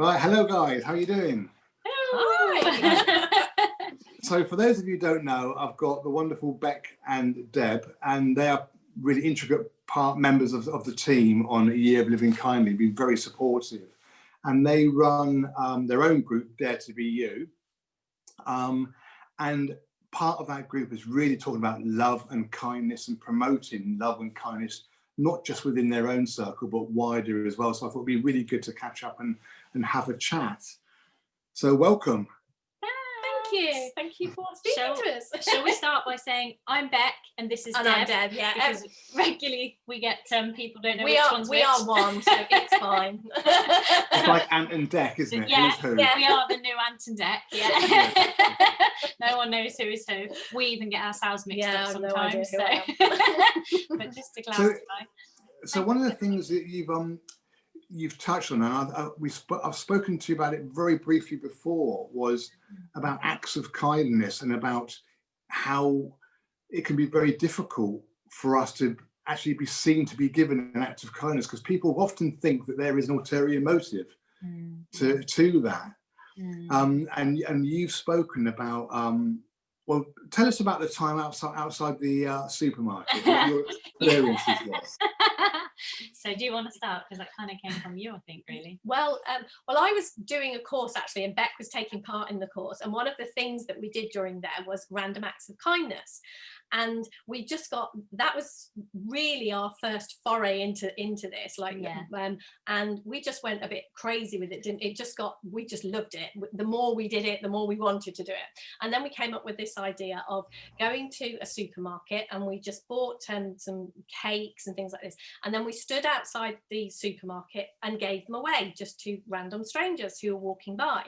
Right, hello guys, how are you doing? Hi. So for those of you who don't know, I've got the wonderful Beck and Deb, and they are really intricate members of the team on A Year of Living Kindly, been very supportive. And they run their own group, Dare to Be You. And part of that group is really talking about love and kindness and promoting love and kindness, not just within their own circle, but wider as well. So I thought it'd be really good to catch up and have a chat. So welcome. Thank you for speaking to us. Shall we start by saying I'm Beck and this is Deb? I'm Deb, yeah. Because regularly we get people don't know we which are, one's we which. are one, so it's fine. It's like Ant and Dec, isn't it? Yeah, Who's who? yeah, we are the new Ant and Dec. Yeah. No one knows who is who. We even get ourselves mixed up sometimes. No idea But just to clarify. So one of the things that you've touched on, and I've spoken to you about it very briefly before, was about acts of kindness and about how it can be very difficult for us to actually be seen to be given an act of kindness, because people often think that there is an ulterior motive to that. And you've spoken about, well, tell us about the time outside the supermarket, what your experiences was. So do you want to start? Because that kind of came from you, I think, really. Well, I was doing a course actually, and Beck was taking part in the course. And one of the things that we did during there was random acts of kindness. And we just that was really our first foray into this, and we just went a bit crazy with it. We just loved it. The more we did it, the more we wanted to do it. And then we came up with this idea of going to a supermarket, and we just bought some cakes and things like this. And then we stood outside the supermarket and gave them away just to random strangers who were walking by.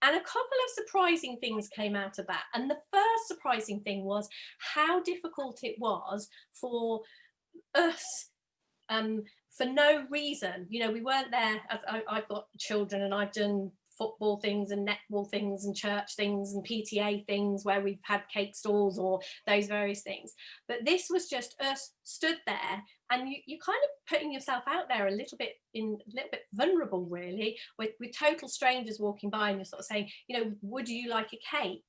And a couple of surprising things came out of that. And the first surprising thing was how difficult it was for us, for no reason. You know, we weren't there. I've got children, and I've done football things and netball things and church things and PTA things where we've had cake stalls or those various things. But this was just us stood there, and you kind of putting yourself out there a little bit vulnerable, really, with total strangers walking by, and you're sort of saying, you know, would you like a cake?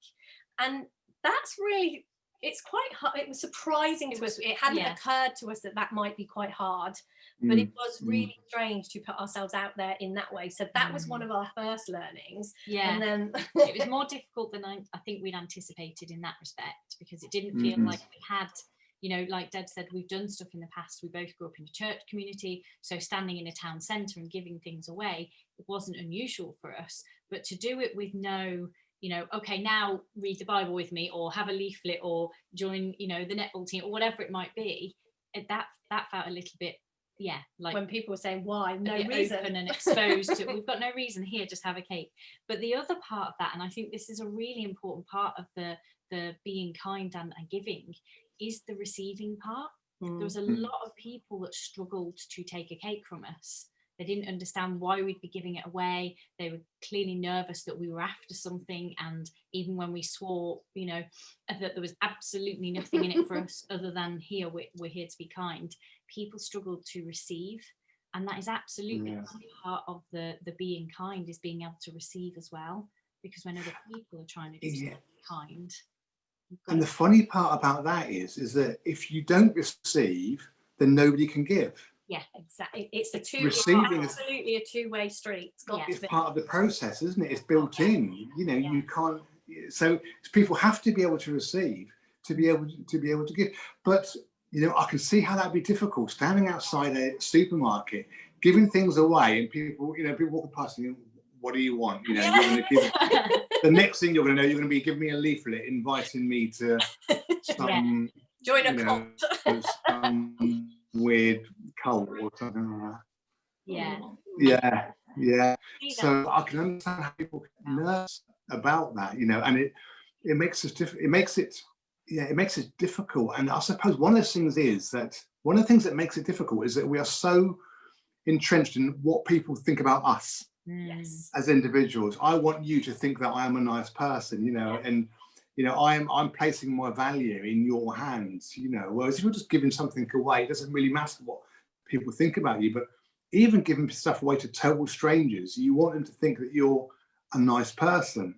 And that's really, it's quite hard. It was surprising to us. It hadn't occurred to us that might be quite hard, but it was really strange to put ourselves out there in that way. So that was one of our first learnings. Yeah. And then it was more difficult than I think we'd anticipated in that respect, because it didn't feel like we had, you know, like Deb said, we've done stuff in the past. We both grew up in a church community, so standing in a town centre and giving things away, it wasn't unusual for us. But to do it with no, you know, okay, now read the Bible with me, or have a leaflet, or join, you know, the netball team, or whatever it might be, that felt a little bit, like when people were saying, why, no reason, open and exposed to, we've got no reason here, just have a cake. But the other part of that, and I think this is a really important part of the being kind and giving, is the receiving part. There was a lot of people that struggled to take a cake from us. They didn't understand why we'd be giving it away. They were clearly nervous that we were after something. And even when we swore, you know, that there was absolutely nothing in it for us other than we're here to be kind, people struggled to receive. And that is absolutely part of the being kind, is being able to receive as well. Because when other people are trying to do something kind. And the funny part about that is that if you don't receive, then nobody can give. Yeah, exactly. It's absolutely a two-way street. It's part of the process, isn't it? It's built in. You know, you can't. So people have to be able to receive to be able to give. But you know, I can see how that'd be difficult. Standing outside a supermarket, giving things away, and people walking past and what do you want? You know, you're going to give. The next thing you're going to know, you're going to be giving me a leaflet inviting me to some join a cult. Some weird cult or something like that. Yeah. So I can understand how people get nervous about that, you know, and it makes it difficult. And I suppose one of those things is that one of the things that makes it difficult is that we are so entrenched in what people think about us as individuals. I want you to think that I am a nice person, you know, and you know, I'm placing my value in your hands, you know, whereas if you're just giving something away, it doesn't really matter what people think about you. But even giving stuff away to total strangers, you want them to think that you're a nice person.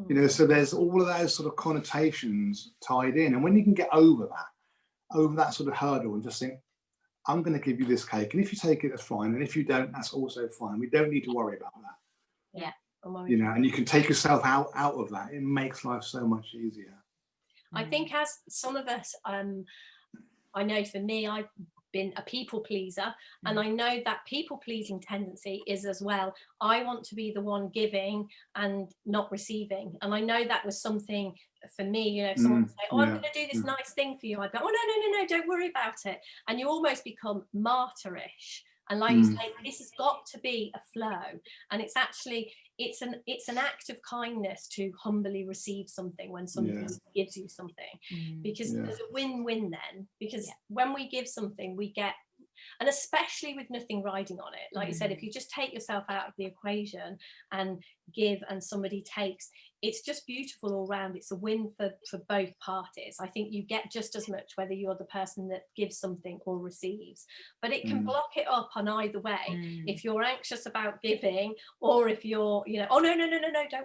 You know, so there's all of those sort of connotations tied in. And when you can get over that sort of hurdle and just think, I'm going to give you this cake, and if you take it, that's fine. And if you don't, that's also fine. We don't need to worry about that. Yeah. You know, and you can take yourself out of that. It makes life so much easier. I think as some of us, I know for me, I've been a people pleaser, and I know that people pleasing tendency is as well, I want to be the one giving and not receiving. And I know that was something for me, you know, if someone would say, oh, I'm going to do this nice thing for you, I'd go, oh, no, don't worry about it. And you almost become martyrish. And like you say, this has got to be a flow. And it's actually, it's an act of kindness to humbly receive something when somebody gives you something, because there's a win-win then, because when we give something, we get, and especially with nothing riding on it, like you said, if you just take yourself out of the equation and give and somebody takes, it's just beautiful all round. It's a win for both parties. I think you get just as much whether you're the person that gives something or receives, but it can block it up on either way. If you're anxious about giving, or if you're, you know, oh no, don't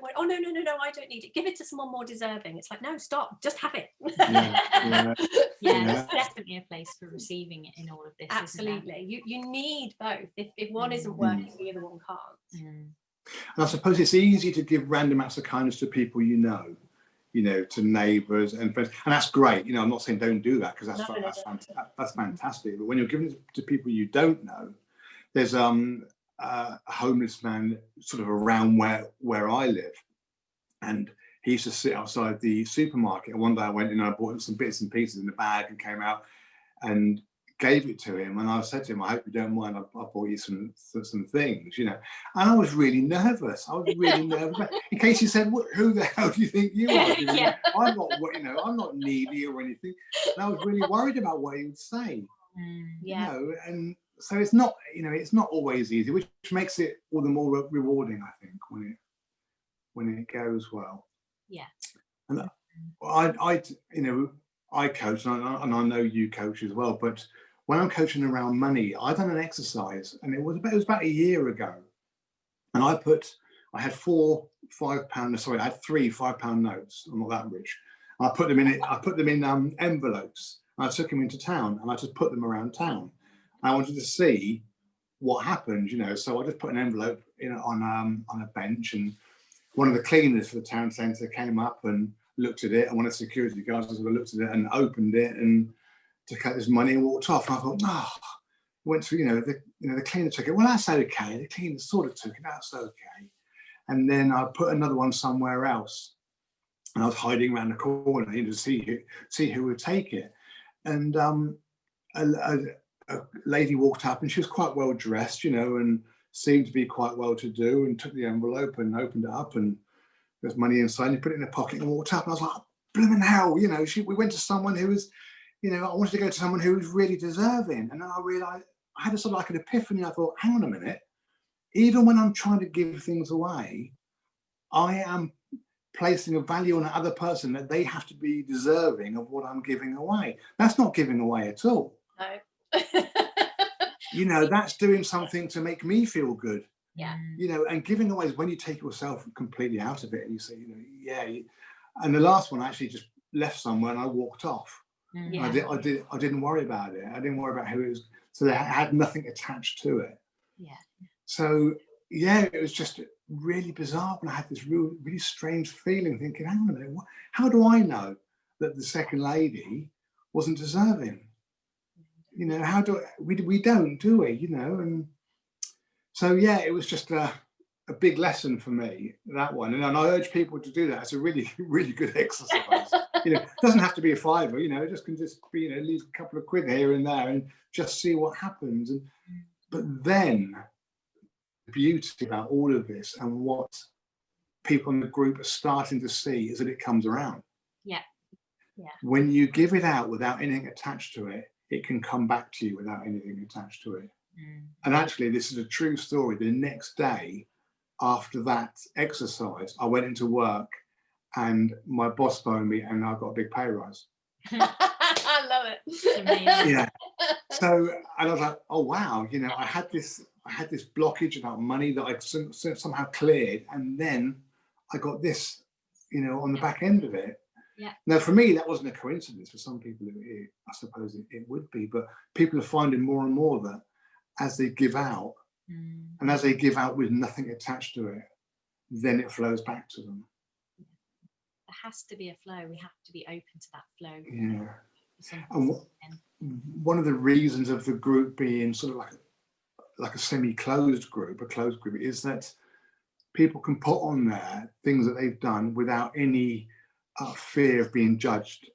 worry, oh no, I don't need it, give it to someone more deserving. It's like, no, stop, just have it. There's definitely a place for receiving it in all of this. Absolutely. You need both. If one isn't working, the other one can't. And I suppose it's easy to give random acts of kindness to people you know, to neighbours and friends, and that's great. You know, I'm not saying don't do that, because that's fantastic. But when you're giving it to people you don't know, there's a homeless man sort of around where I live, and he used to sit outside the supermarket. And one day I went in and I bought him some bits and pieces in a bag and came out and gave it to him. And I said to him, I hope you don't mind, I bought you some things, you know. And I was really nervous. In case he said, who the hell do you think you are? You know, I'm not needy or anything. And I was really worried about what he would say. You know, and so it's not always easy, which makes it all the more rewarding, I think, when it goes well. And I coach, and I know you coach as well, but when I'm coaching around money, I done an exercise, and it was about a year ago, and I had three £5 notes. I'm not that rich. I put them in envelopes, and I took them into town, and I just put them around town. I wanted to see what happened, you know. So I just put an envelope on a bench, and one of the cleaners for the town centre came up and looked at it, and one of the security guards looked at it and opened it and took out this money and walked off. And I thought, went to, the cleaner took it. Well, that's okay. The cleaner sort of took it. That's okay. And then I put another one somewhere else, and I was hiding around the corner to see who would take it. And a lady walked up, and she was quite well dressed, and seemed to be quite well to do, and took the envelope and opened it up, and there's money inside, and he put it in a pocket and walked up. And I was like, blooming hell, we went to someone who was, I wanted to go to someone who was really deserving. And then I realized, I had a sort of like an epiphany. I thought, hang on a minute, even when I'm trying to give things away, I am placing a value on another person, that they have to be deserving of what I'm giving away. That's not giving away at all. No. That's doing something to make me feel good. Yeah. And giving away is when you take yourself completely out of it, and you say, and the last one I actually just left somewhere and I walked off. I didn't worry about it. I didn't worry about who it was. So they had nothing attached to it. Yeah. So it was just really bizarre. And I had this really strange feeling, thinking, hang on a minute, how do I know that the second lady wasn't deserving? How do we don't, do we? And so it was just a big lesson for me, that one. And I urge people to do that. It's a really, really good exercise. It doesn't have to be a fiver, it just can just be, leave a couple of quid here and there and just see what happens. But then the beauty about all of this, and what people in the group are starting to see, is that it comes around. Yeah. When you give it out without anything attached to it, it can come back to you without anything attached to it. And actually, this is a true story. The next day after that exercise, I went into work, and my boss phoned me, and I got a big pay rise. I love it. It's amazing. Yeah. So, and I was like, oh wow, you know, I had this blockage about money that I somehow cleared, and then I got this, you know, on the back end of it. Yeah. Now, for me, that wasn't a coincidence. For some people, I suppose it would be, but people are finding more and more that as they give out, and as they give out with nothing attached to it, then it flows back to them. There has to be a flow. We have to be open to that flow. Yeah. And one of the reasons of the group being sort of like a semi-closed group, a closed group, is that people can put on there things that they've done without any fear of being judged.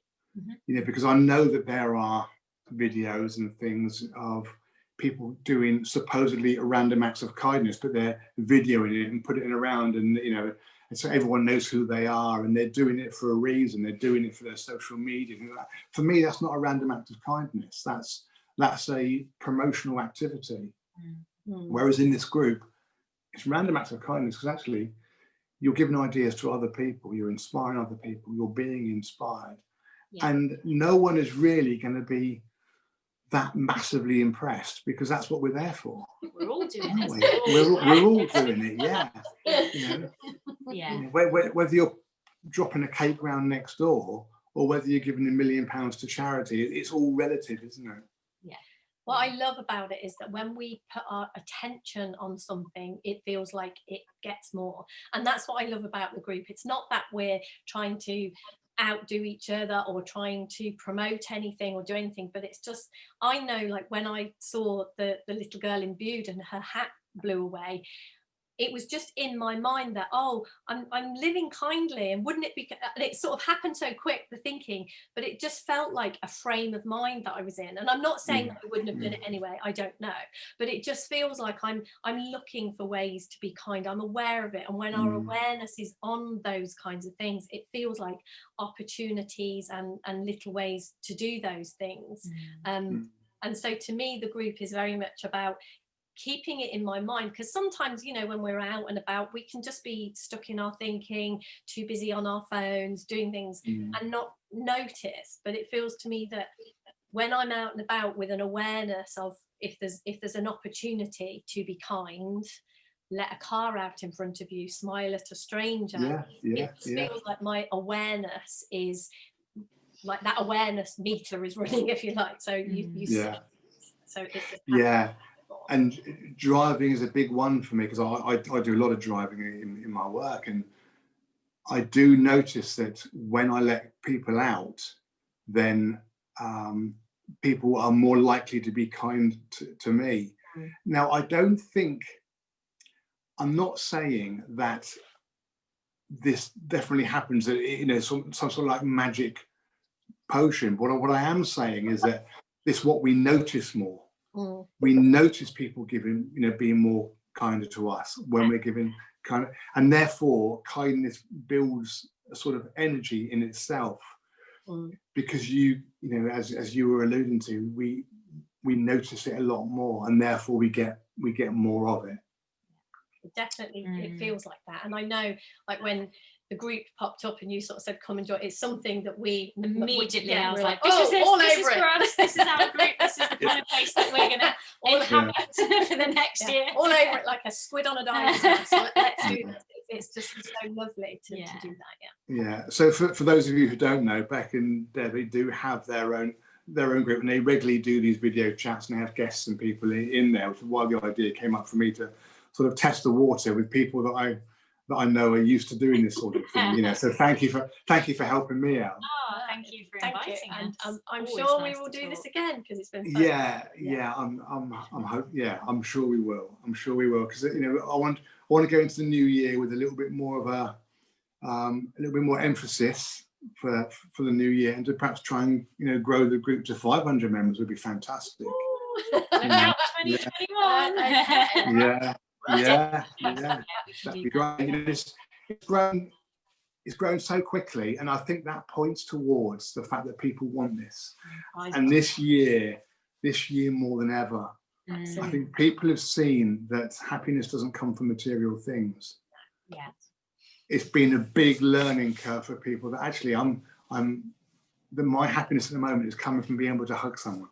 You know, because I know that there are videos and things of people doing supposedly random acts of kindness, but they're videoing it and putting it around, and you know, and so everyone knows who they are, and they're doing it for a reason. They're doing it for their social media. For me, that's not a random act of kindness. That's a promotional activity. Whereas in this group, it's random acts of kindness because actually you're giving ideas to other people, you're inspiring other people, you're being inspired. Yeah. And no one is really going to be that massively impressed because that's what we're there for. We're all doing it. We're all doing it, yeah. You know, yeah. You know, whether you're dropping a cake round next door or whether you're giving £1 million to charity, it's all relative, isn't it? Yeah. What I love about it is that when we put our attention on something, it feels like it gets more. And that's what I love about the group. It's not that we're trying to outdo each other or trying to promote anything or do anything, but it's just, I know, like when I saw the little girl in Bude and her hat blew away, it was just in my mind that, oh, I'm living kindly, and wouldn't it be, and it sort of happened so quick, the thinking, but it just felt like a frame of mind that I was in. And I'm not saying that I wouldn't have done it anyway, I don't know, but it just feels like I'm looking for ways to be kind. I'm aware of it, and when our awareness is on those kinds of things, it feels like opportunities and little ways to do those things. And so to me, the group is very much about keeping it in my mind, because sometimes, you know, when we're out and about, we can just be stuck in our thinking, too busy on our phones, doing things and not notice. But it feels to me that when I'm out and about with an awareness of if there's an opportunity to be kind, let a car out in front of you, smile at a stranger, it feels like my awareness is like that awareness meter is running, if you like. So you see, so it just yeah. And driving is a big one for me because I do a lot of driving in my work, and I do notice that when I let people out, then people are more likely to be kind to me. Now, I'm not saying that this definitely happens, you know, some sort of like magic potion, but what I am saying is that this is what we notice more. We notice people giving, you know, being more kinder to us when we're giving kind of, and therefore kindness builds a sort of energy in itself, because you know, as you were alluding to, we notice it a lot more, and therefore we get more of it. Definitely, it feels like that. And I know, like when the group popped up and you sort of said come and join, it's something that we immediately I was like, this is all this over is for us, this is our group, this is the kind of place that we're gonna inhabit for the next year. All over it like a squid on a dive. Let's do this. It's just so lovely to do that. Yeah. So for those of you who don't know, Beck and Debbie do have their own group, and they regularly do these video chats, and they have guests and people in there, which is why the idea came up for me to sort of test the water with people that I know are used to doing this sort of thing, you know. So thank you for helping me out. Oh, thank you for inviting us. And I'm sure we will do this again because it's been fun. Yeah. I'm sure we will. I'm sure we will, because you know, I want to go into the new year with a little bit more of a little bit more emphasis for the new year, and to perhaps try and, you know, grow the group to 500 members would be fantastic. Look out, 2021. Yeah. That'd be great. You know, it's grown so quickly, and I think that points towards the fact that people want this. And this year more than ever, I think people have seen that happiness doesn't come from material things. Yeah. It's been a big learning curve for people that actually I'm my happiness at the moment is coming from being able to hug someone,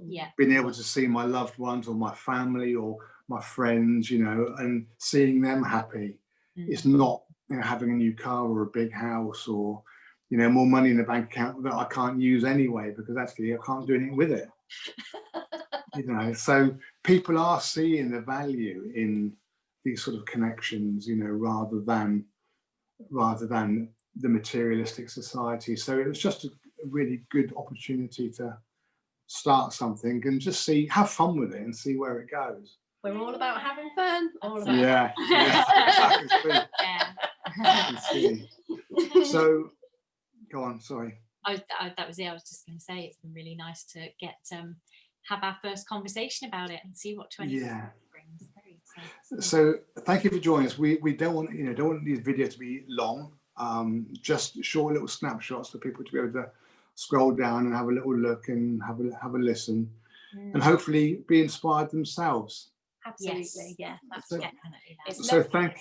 Yeah. being able to see my loved ones or my family or my friends, you know, and seeing them happy. It's not, you know, having a new car or a big house or, you know, more money in the bank account that I can't use anyway, because actually I can't do anything with it. You know, so people are seeing the value in these sort of connections, you know, rather than the materialistic society. So it was just a really good opportunity to start something and just have fun with it and see where it goes. We're all about having fun. All about Yeah. So go on, sorry. That was it. I was just going to say it's been really nice to get have our first conversation about it and see what 2020 brings. So thank you for joining us. We don't want these videos to be long. Just short little snapshots for people to be able to scroll down and have a little look and have a listen, and hopefully be inspired themselves. Absolutely, yeah, that's So, definitely that. So thank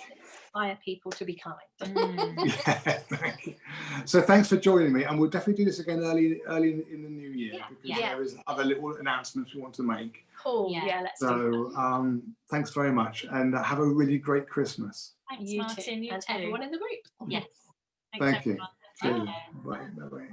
inspire people to be kind. Yeah, thank you. So thanks for joining me, and we'll definitely do this again early in the new year, because there is other little announcements we want to make. Cool. Yeah, let's do that. Thanks very much, and have a really great Christmas. Thanks, Martin. And everyone in the group. Yes. Thank you. Everyone. Bye. Bye.